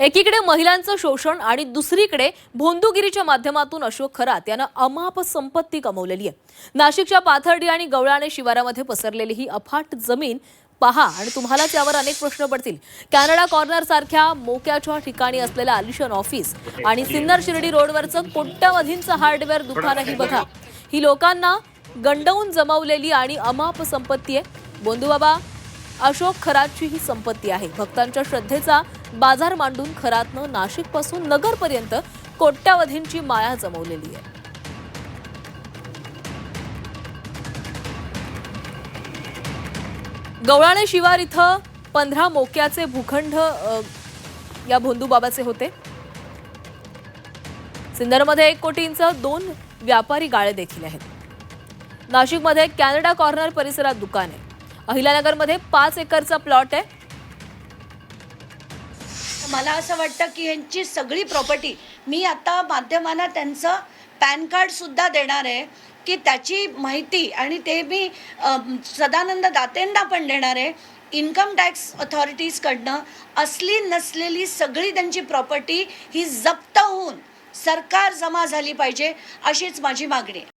एकीकडे महिलांचं शोषण आणि दुसरीकडे भोंदूगिरीच्या माध्यमातून अशोक खरात यानं अमाप संपत्ती कमवलेली आहे। नाशिकच्या पाथर्डी आणि गवळाणे शिवारामध्ये पसरलेली ही अफाट जमीन पहा आणि तुम्हालाच यावर अनेक प्रश्न पडतील। कॅनडा कॉर्नर सारख्या मोक्याच्या ठिकाणी असलेलं आलिशान ऑफिस आणि सिन्नर शिर्डी रोडवरचं कोट्यावधींचं हार्डवेअर दुकानही बघा। ही लोकांना गंडवून जमवलेली आणि अमाप संपत्ती आहे। बोंधूबाबा अशोक खरातची ही संपत्ती आहे। भक्तांच्या श्रद्धेचा बाजार मांडून खरातनं नाशिकपासून नगरपर्यंत कोट्यावधींची माया जमवलेली आहे। गवळाणे शिवार इथं 15 मोक्याचे भूखंड या भोंदूबाबाचे होते। सिन्नरमध्ये 1 कोटींचं 2 व्यापारी गाळे देखील आहेत। नाशिकमध्ये कॅनडा कॉर्नर परिसरात दुकान आहे। अहिल्यानगरमध्ये 5 एकरचा प्लॉट आहे। मला असं वाटतं की यांची सगळी प्रॉपर्टी मी आता माध्यमांना त्यांचं पॅन कार्ड सुद्धा देणार आहे की त्याची माहिती आणि ते मी सदानंद दातेंना पण देणार आहे। इन्कम टॅक्स अथॉरिटीजकडनं असली नसलेली सगळी त्यांची प्रॉपर्टी ही जप्त होऊन सरकार जमा झाली पाहिजे अशीच माझी मागणी आहे।